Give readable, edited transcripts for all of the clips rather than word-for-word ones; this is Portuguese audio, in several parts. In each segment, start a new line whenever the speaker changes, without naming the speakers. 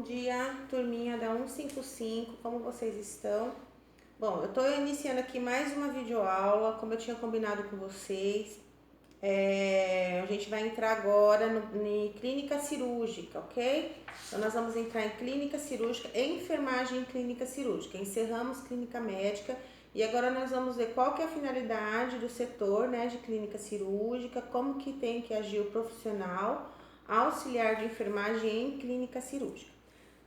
Bom dia, turminha da 155, como vocês estão? Bom, eu estou iniciando aqui mais uma videoaula, como eu tinha combinado com vocês. A gente vai entrar agora em clínica cirúrgica, ok? Então, nós vamos entrar em clínica cirúrgica, enfermagem em clínica cirúrgica. Encerramos clínica médica e agora nós vamos ver qual que é a finalidade do setor, né, de clínica cirúrgica, como que tem que agir o profissional auxiliar de enfermagem em clínica cirúrgica.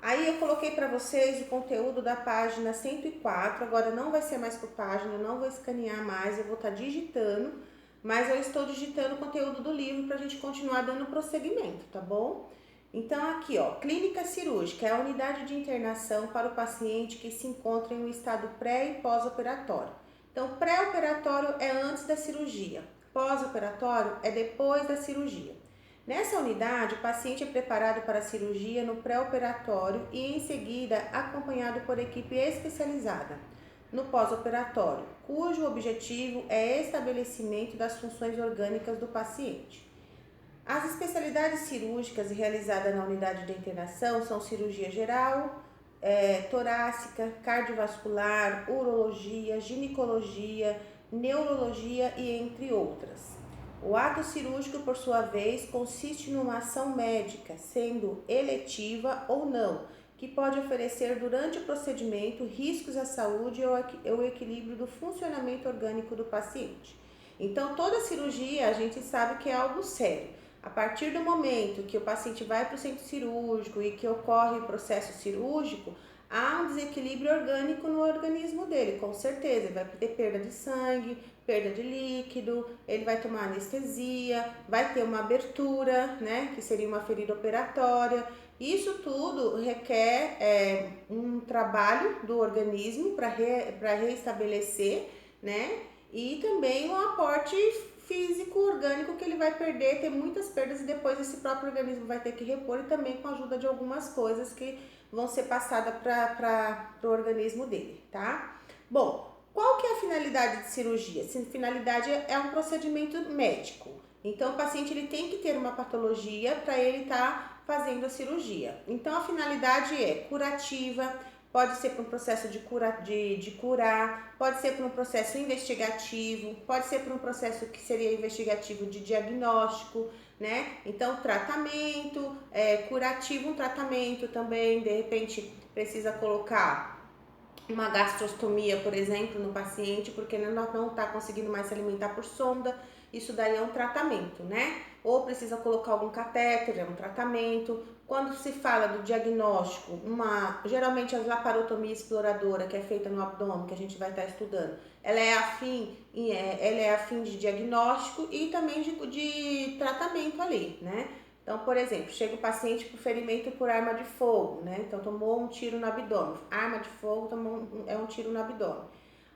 Aí eu coloquei para vocês o conteúdo da página 104, agora não vai ser mais por página, eu não vou escanear mais, eu vou estar digitando, mas eu estou digitando o conteúdo do livro para a gente continuar dando prosseguimento, tá bom? Então aqui, ó, clínica cirúrgica é a unidade de internação para o paciente que se encontra em um estado pré e pós-operatório. Então, pré-operatório é antes da cirurgia, pós-operatório é depois da cirurgia. Nessa unidade, o paciente é preparado para a cirurgia no pré-operatório e, em seguida, acompanhado por equipe especializada no pós-operatório, cujo objetivo é estabelecimento das funções orgânicas do paciente. As especialidades cirúrgicas realizadas na unidade de internação são cirurgia geral, torácica, cardiovascular, urologia, ginecologia, neurologia e entre outras. O ato cirúrgico, por sua vez, consiste numa ação médica, sendo eletiva ou não, que pode oferecer durante o procedimento riscos à saúde ou o equilíbrio do funcionamento orgânico do paciente. Então, toda cirurgia a gente sabe que é algo sério. A partir do momento que o paciente vai para o centro cirúrgico e que ocorre o processo cirúrgico, há um desequilíbrio orgânico no organismo dele, com certeza. Ele vai ter perda de sangue, perda de líquido, ele vai tomar anestesia, vai ter uma abertura, né, que seria uma ferida operatória. Isso tudo requer um trabalho do organismo para reestabelecer, né, e também um aporte físico, orgânico que ele vai perder, ter muitas perdas e depois esse próprio organismo vai ter que repor e também com a ajuda de algumas coisas que vão ser passadas para o organismo dele, tá? Bom, qual que é a finalidade de cirurgia? A finalidade é um procedimento médico. Então, o paciente ele tem que ter uma patologia para ele estar fazendo a cirurgia. Então, a finalidade é curativa, pode ser para um processo de curar, pode ser para um processo investigativo, pode ser para um processo que seria investigativo de diagnóstico, né? Então, tratamento, curativo, um tratamento também, de repente, precisa colocar uma gastrostomia, por exemplo, no paciente, porque ele não está conseguindo mais se alimentar por sonda, isso daí é um tratamento, né? Ou precisa colocar algum catéter, é um tratamento. Quando se fala do diagnóstico, geralmente a laparotomia exploradora, que é feita no abdômen, que a gente vai estar estudando, ela é afim de diagnóstico e também de tratamento ali, né? Então, por exemplo, chega o paciente com ferimento por arma de fogo, né? Então, tomou um tiro no abdômen. Arma de fogo é um tiro no abdômen.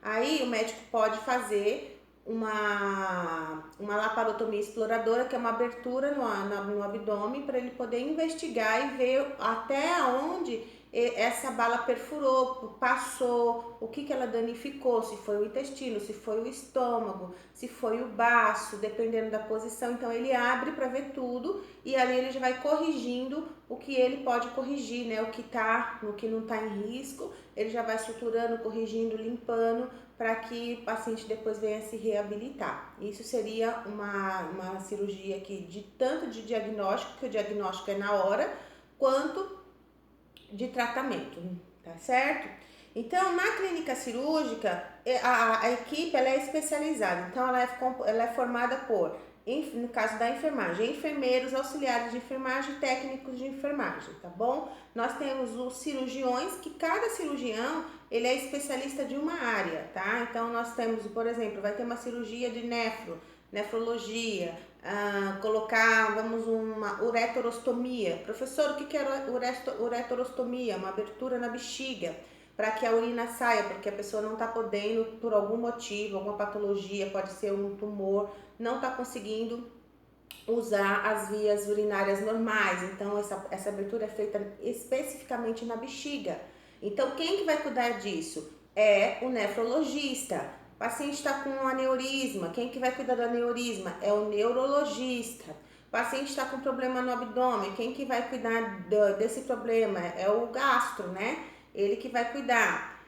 Aí, o médico pode fazer uma laparotomia exploradora, que é uma abertura no abdômen, para ele poder investigar e ver até onde essa bala perfurou, passou, o que ela danificou, se foi o intestino, se foi o estômago, se foi o baço, dependendo da posição. Então ele abre para ver tudo e ali ele já vai corrigindo o que ele pode corrigir, né? O que não está em risco, ele já vai suturando, corrigindo, limpando, para que o paciente depois venha se reabilitar. Isso seria uma cirurgia aqui tanto de diagnóstico, que o diagnóstico é na hora, quanto de tratamento, tá certo? Então, na clínica cirúrgica, a equipe ela é especializada, então ela é formada por, no caso da enfermagem, enfermeiros, auxiliares de enfermagem, técnicos de enfermagem, tá bom? Nós temos os cirurgiões, que cada cirurgião, ele é especialista de uma área, tá? Então, nós temos, por exemplo, vai ter uma cirurgia de nefrologia, uma ureterostomia. Professor, o que é ureterostomia? Uma abertura na bexiga para que a urina saia, porque a pessoa não está podendo, por algum motivo, alguma patologia, pode ser um tumor, não está conseguindo usar as vias urinárias normais. Então, essa abertura é feita especificamente na bexiga. Então, quem que vai cuidar disso? É o nefrologista. O paciente está com um aneurisma, quem que vai cuidar do aneurisma? É o neurologista. O paciente está com problema no abdômen, quem que vai cuidar desse problema? É o gastro, né? Ele que vai cuidar.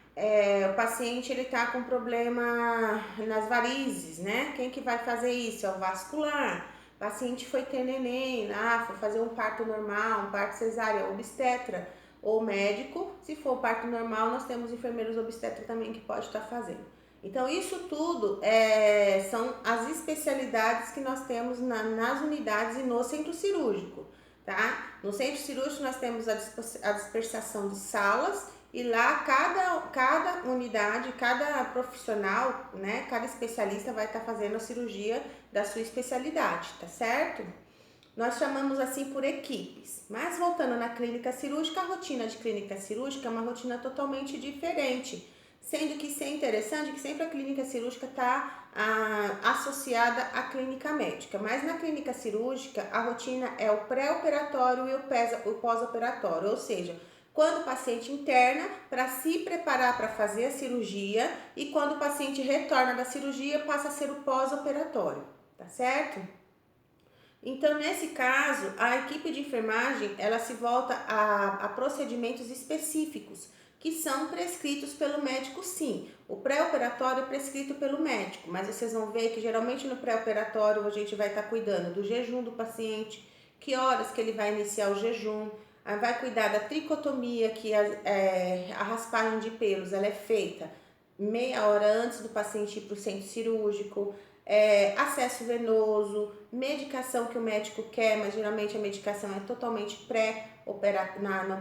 O paciente ele tá com problema nas varizes, né? Quem que vai fazer isso? É o vascular. O paciente foi ter neném, foi fazer um parto normal, um parto cesárea, obstetra ou médico. Se for parto normal, nós temos enfermeiros obstetra também que pode estar fazendo. Então, isso tudo são as especialidades que nós temos nas unidades e no centro cirúrgico, tá? No centro cirúrgico nós temos a dispersação de salas e lá cada unidade, cada profissional, né, cada especialista vai estar fazendo a cirurgia da sua especialidade, tá certo? Nós chamamos assim por equipes. Mas voltando na clínica cirúrgica, a rotina de clínica cirúrgica é uma rotina totalmente diferente. Sendo que isso é interessante que sempre a clínica cirúrgica está associada à clínica médica. Mas na clínica cirúrgica, a rotina é o pré-operatório e o pós-operatório. Ou seja, quando o paciente interna para se preparar para fazer a cirurgia e quando o paciente retorna da cirurgia passa a ser o pós-operatório, tá certo? Então, nesse caso, a equipe de enfermagem, ela se volta a procedimentos específicos, que são prescritos pelo médico sim. O pré-operatório é prescrito pelo médico, mas vocês vão ver que geralmente no pré-operatório a gente vai estar cuidando do jejum do paciente, que horas que ele vai iniciar o jejum, vai cuidar da tricotomia, que a raspagem de pelos ela é feita meia hora antes do paciente ir para o centro cirúrgico, acesso venoso, medicação que o médico quer, mas geralmente a medicação é totalmente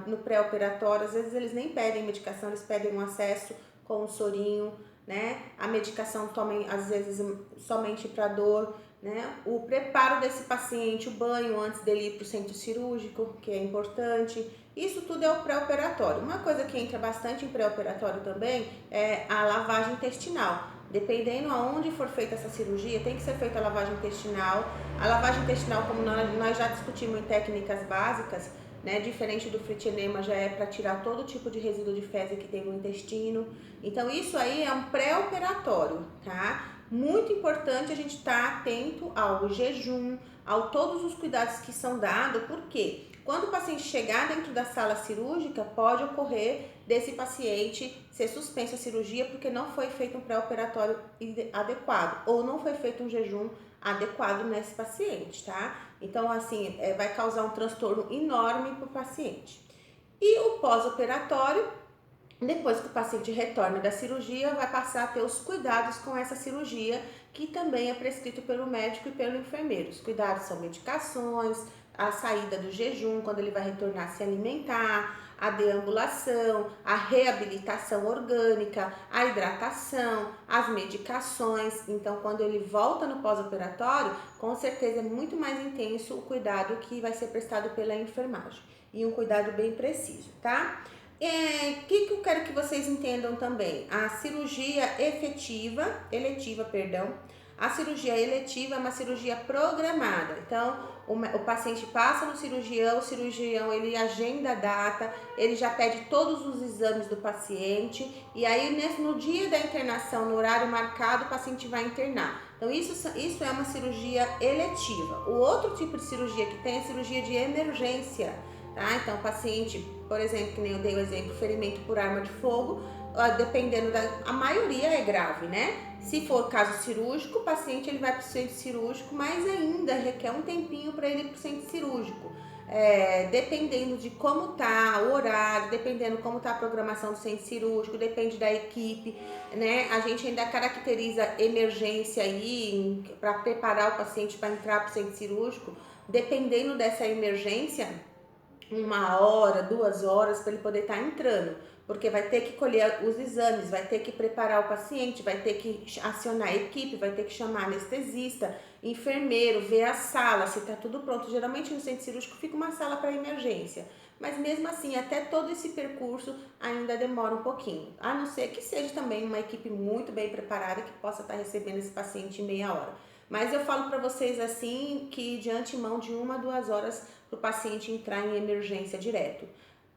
no pré-operatório. Às vezes eles nem pedem medicação, eles pedem um acesso com um sorinho, né? A medicação tomem às vezes somente para dor, né? O preparo desse paciente, o banho antes dele ir para o centro cirúrgico, que é importante. Isso tudo é o pré-operatório. Uma coisa que entra bastante em pré-operatório também é a lavagem intestinal. Dependendo aonde for feita essa cirurgia, tem que ser feita a lavagem intestinal. A lavagem intestinal, como nós já discutimos em técnicas básicas, né, diferente do fritinema, já é para tirar todo tipo de resíduo de fezes que tem no intestino. Então, isso aí é um pré-operatório, tá? Muito importante a gente estar atento ao jejum, a todos os cuidados que são dados, porque quando o paciente chegar dentro da sala cirúrgica, pode ocorrer desse paciente ser suspenso a cirurgia porque não foi feito um pré-operatório adequado ou não foi feito um jejum adequado nesse paciente, tá? Então, assim, vai causar um transtorno enorme para o paciente. E o pós-operatório, depois que o paciente retorna da cirurgia, vai passar a ter os cuidados com essa cirurgia, que também é prescrito pelo médico e pelo enfermeiro. Os cuidados são medicações, a saída do jejum, quando ele vai retornar a se alimentar, a deambulação, a reabilitação orgânica, a hidratação, as medicações. Então, quando ele volta no pós-operatório, com certeza é muito mais intenso o cuidado que vai ser prestado pela enfermagem. E um cuidado bem preciso, tá? O que eu quero que vocês entendam também? A cirurgia eletiva, a cirurgia eletiva é uma cirurgia programada. Então, o paciente passa no cirurgião, o cirurgião ele agenda a data, ele já pede todos os exames do paciente e aí no dia da internação, no horário marcado, o paciente vai internar. Então, isso é uma cirurgia eletiva. O outro tipo de cirurgia que tem é a cirurgia de emergência. Tá? Então, o paciente, por exemplo, que nem eu dei o exemplo, ferimento por arma de fogo, dependendo a maioria é grave, né? Se for caso cirúrgico, o paciente ele vai para o centro cirúrgico, mas ainda requer um tempinho para ele ir para o centro cirúrgico. Dependendo de como tá o horário, dependendo como tá a programação do centro cirúrgico, depende da equipe, né? A gente ainda caracteriza emergência aí para preparar o paciente para entrar para o centro cirúrgico, dependendo dessa emergência, 1 hora, 2 horas para ele poder estar entrando, porque vai ter que colher os exames, vai ter que preparar o paciente, vai ter que acionar a equipe, vai ter que chamar anestesista, enfermeiro, ver a sala, se está tudo pronto. Geralmente no centro cirúrgico fica uma sala para emergência, mas mesmo assim, até todo esse percurso ainda demora um pouquinho, a não ser que seja também uma equipe muito bem preparada que possa estar recebendo esse paciente em meia hora. Mas eu falo para vocês assim que de antemão de 1 a 2 horas para o paciente entrar em emergência direto.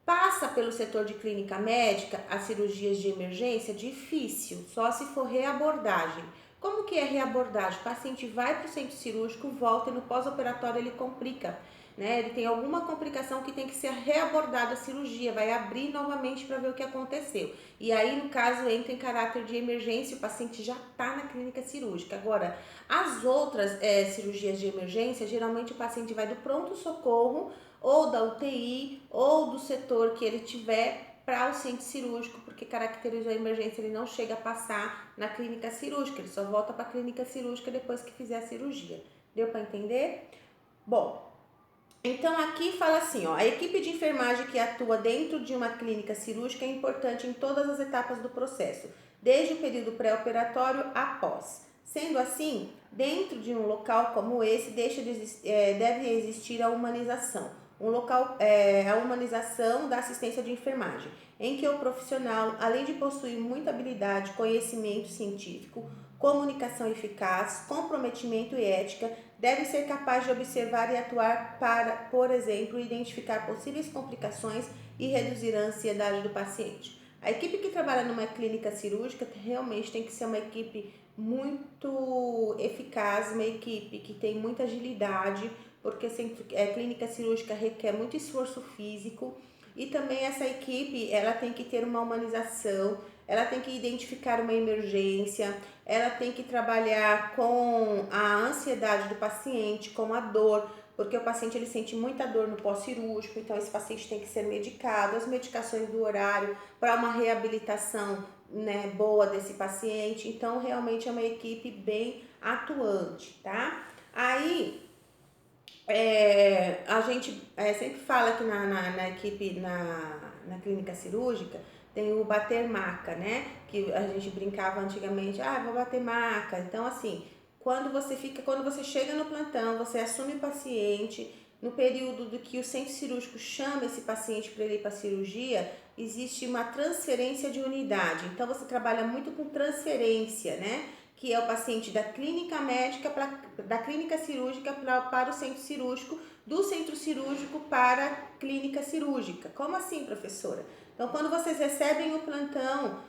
Passa pelo setor de clínica médica, as cirurgias de emergência, difícil, só se for reabordagem. Como que é reabordagem? O paciente vai para o centro cirúrgico, volta e no pós-operatório ele complica, né? Ele tem alguma complicação que tem que ser reabordada a cirurgia, vai abrir novamente para ver o que aconteceu. E aí, no caso, entra em caráter de emergência, o paciente já está na clínica cirúrgica. Agora, as outras cirurgias de emergência, geralmente o paciente vai do pronto-socorro ou da UTI ou do setor que ele tiver para o centro cirúrgico, porque caracterizou a emergência, ele não chega a passar na clínica cirúrgica, ele só volta para a clínica cirúrgica depois que fizer a cirurgia. Deu para entender? Bom, então aqui fala assim, ó, a equipe de enfermagem que atua dentro de uma clínica cirúrgica é importante em todas as etapas do processo, desde o período pré-operatório após. Sendo assim, dentro de um local como esse, deve existir a humanização. A humanização da assistência de enfermagem, em que o profissional, além de possuir muita habilidade, conhecimento científico, comunicação eficaz, comprometimento e ética, deve ser capaz de observar e atuar para, por exemplo, identificar possíveis complicações e reduzir a ansiedade do paciente. A equipe que trabalha numa clínica cirúrgica realmente tem que ser uma equipe muito eficaz, uma equipe que tem muita agilidade, porque clínica cirúrgica requer muito esforço físico e também essa equipe ela tem que ter uma humanização, ela tem que identificar uma emergência, ela tem que trabalhar com a ansiedade do paciente, com a dor, porque o paciente ele sente muita dor no pós-cirúrgico, então esse paciente tem que ser medicado, as medicações do horário para uma reabilitação, né, boa desse paciente. Então realmente é uma equipe bem atuante, tá? Aí a gente sempre fala que na equipe, na clínica cirúrgica, tem o bater maca, né? Que a gente brincava antigamente, vou bater maca. Então, assim, quando você chega no plantão, você assume o paciente, no período do que o centro cirúrgico chama esse paciente para ele ir para a cirurgia, existe uma transferência de unidade. Então, você trabalha muito com transferência, né? Que é o paciente da clínica médica, da clínica cirúrgica para o centro cirúrgico, do centro cirúrgico para a clínica cirúrgica. Como assim, professora? Então, quando vocês recebem o plantão,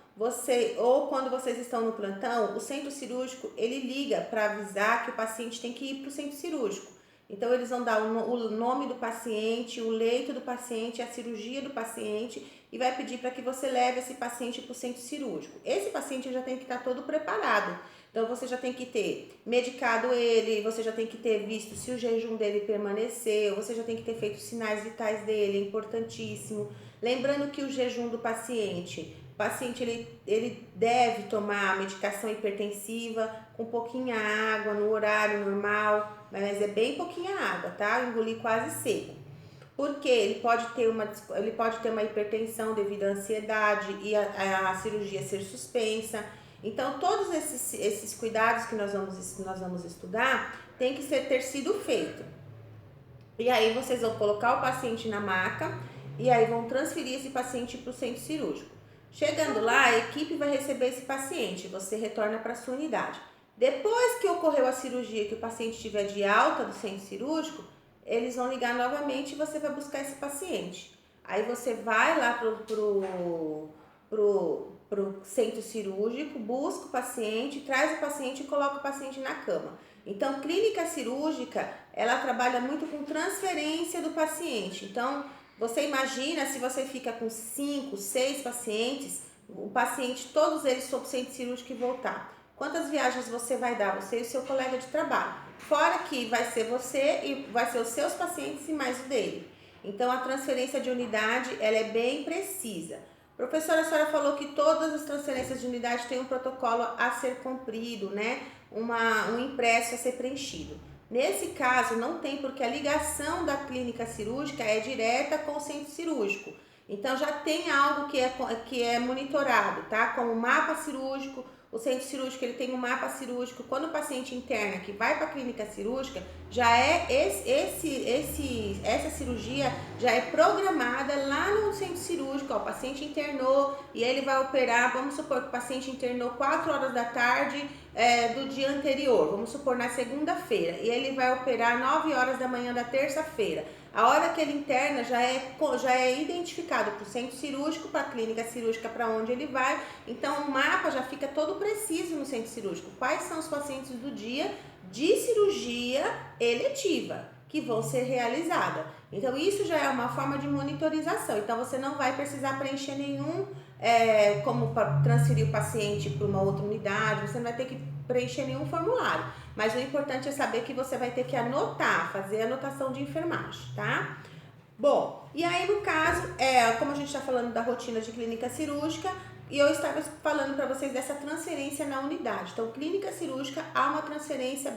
ou quando vocês estão no plantão, o centro cirúrgico, ele liga para avisar que o paciente tem que ir para o centro cirúrgico. Então, eles vão dar o nome do paciente, o leito do paciente, a cirurgia do paciente e vai pedir para que você leve esse paciente para o centro cirúrgico. Esse paciente já tem que estar todo preparado. Então, você já tem que ter medicado ele, você já tem que ter visto se o jejum dele permaneceu, você já tem que ter feito os sinais vitais dele, é importantíssimo. Lembrando que o jejum do paciente, ele deve tomar a medicação hipertensiva com pouquinha água, no horário normal, mas é bem pouquinha água, tá? Engolir quase seco. Porque ele pode ter uma hipertensão devido à ansiedade e a cirurgia ser suspensa. Então, todos esses cuidados que nós vamos estudar tem que ter sido feito. E aí, vocês vão colocar o paciente na maca e aí vão transferir esse paciente para o centro cirúrgico. Chegando lá, a equipe vai receber esse paciente, você retorna para a sua unidade. Depois que ocorreu a cirurgia, que o paciente estiver de alta do centro cirúrgico, eles vão ligar novamente e você vai buscar esse paciente. Aí você vai lá pro centro cirúrgico, busca o paciente, traz o paciente e coloca o paciente na cama. Então, clínica cirúrgica, ela trabalha muito com transferência do paciente. Então, você imagina se você fica com 5, 6 pacientes, o paciente, todos eles sob o centro cirúrgico e voltar. Quantas viagens você vai dar? Você e o seu colega de trabalho. Fora que vai ser você e vai ser os seus pacientes e mais o dele. Então, a transferência de unidade, ela é bem precisa. Professora, a senhora falou que todas as transferências de unidade têm um protocolo a ser cumprido, né? Um impresso a ser preenchido. Nesse caso, não tem, porque a ligação da clínica cirúrgica é direta com o centro cirúrgico. Então, já tem algo que é monitorado, tá? Como o mapa cirúrgico, o centro cirúrgico ele tem um mapa cirúrgico. Quando o paciente interna que vai para a clínica cirúrgica, já é essa cirurgia já é programada lá no centro cirúrgico. Ó, o paciente internou e ele vai operar. Vamos supor que o paciente internou 4 horas da tarde do dia anterior. Vamos supor na segunda-feira e ele vai operar 9 horas da manhã da terça-feira. A hora que ele interna já é identificado para o centro cirúrgico, para a clínica cirúrgica para onde ele vai. Então o mapa já fica todo preciso no centro cirúrgico. Quais são os pacientes do dia de cirurgia eletiva que vão ser realizadas. Então isso já é uma forma de monitorização. Então você não vai precisar preencher nenhum, como para transferir o paciente para uma outra unidade, você não vai ter que preencher nenhum formulário. Mas o importante é saber que você vai ter que anotar, fazer anotação de enfermagem, tá? Bom, e aí no caso, como a gente está falando da rotina de clínica cirúrgica, e eu estava falando para vocês dessa transferência na unidade. Então, clínica cirúrgica, há uma transferência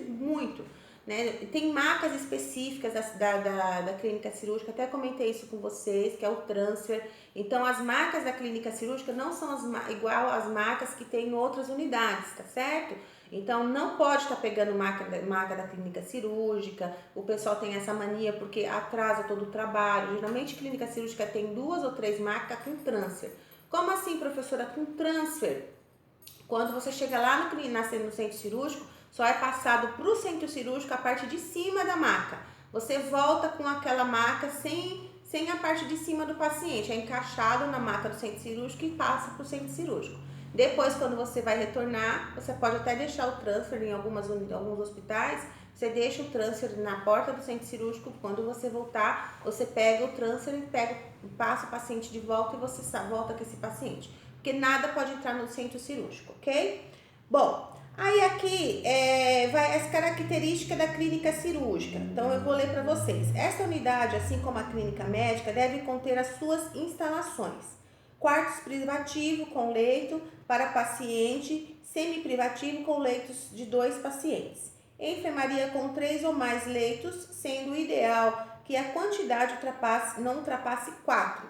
muito, né? Tem macas específicas da clínica cirúrgica, até comentei isso com vocês, que é o transfer. Então, as macas da clínica cirúrgica não são igual às macas que tem em outras unidades, tá certo? Então, não pode estar pegando maca da clínica cirúrgica. O pessoal tem essa mania porque atrasa todo o trabalho. Geralmente, clínica cirúrgica tem 2 ou 3 macas com transfer. Como assim, professora, com transfer? Quando você chega lá no centro cirúrgico, só é passado para o centro cirúrgico a parte de cima da maca. Você volta com aquela maca sem a parte de cima do paciente. É encaixado na maca do centro cirúrgico e passa para o centro cirúrgico. Depois, quando você vai retornar, você pode até deixar o transfer em alguns hospitais. Você deixa o transfer na porta do centro cirúrgico. Quando você voltar, você pega o transfer e passa o paciente de volta e você volta com esse paciente. Porque nada pode entrar no centro cirúrgico, ok? Bom, aí aqui vai as características da clínica cirúrgica. Então, eu vou ler para vocês. Esta unidade, assim como a clínica médica, deve conter as suas instalações. Quartos privativo com leito para paciente, semi-privativo com leitos de 2 pacientes. Enfermaria com 3 ou mais leitos, sendo ideal que a quantidade não ultrapasse 4.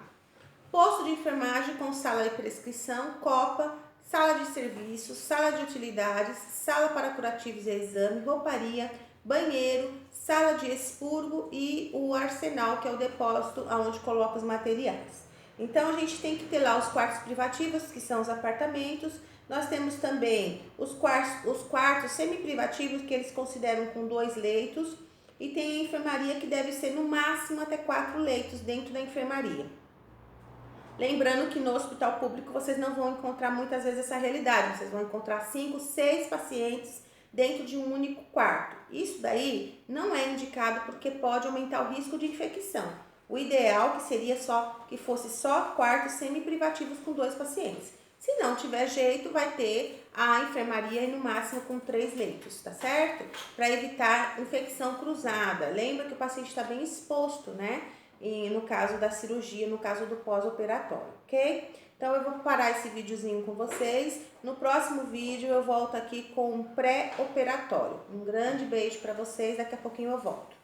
Posto de enfermagem com sala de prescrição, copa, sala de serviços, sala de utilidades, sala para curativos e exame, rouparia, banheiro, sala de expurgo e o arsenal, que é o depósito onde coloca os materiais. Então, a gente tem que ter lá os quartos privativos, que são os apartamentos. Nós temos também os quartos semi-privativos, que eles consideram com 2 leitos. E tem a enfermaria, que deve ser no máximo até 4 leitos dentro da enfermaria. Lembrando que no hospital público vocês não vão encontrar muitas vezes essa realidade. Vocês vão encontrar 5, 6 pacientes dentro de um único quarto. Isso daí não é indicado porque pode aumentar o risco de infecção. O ideal que seria que fosse só quartos semi-privativos com 2 pacientes. Se não tiver jeito, vai ter a enfermaria no máximo com 3 leitos, tá certo? Para evitar infecção cruzada. Lembra que o paciente está bem exposto, né? E no caso da cirurgia, no caso do pós-operatório, ok? Então, eu vou parar esse videozinho com vocês. No próximo vídeo, eu volto aqui com o pré-operatório. Um grande beijo para vocês. Daqui a pouquinho eu volto.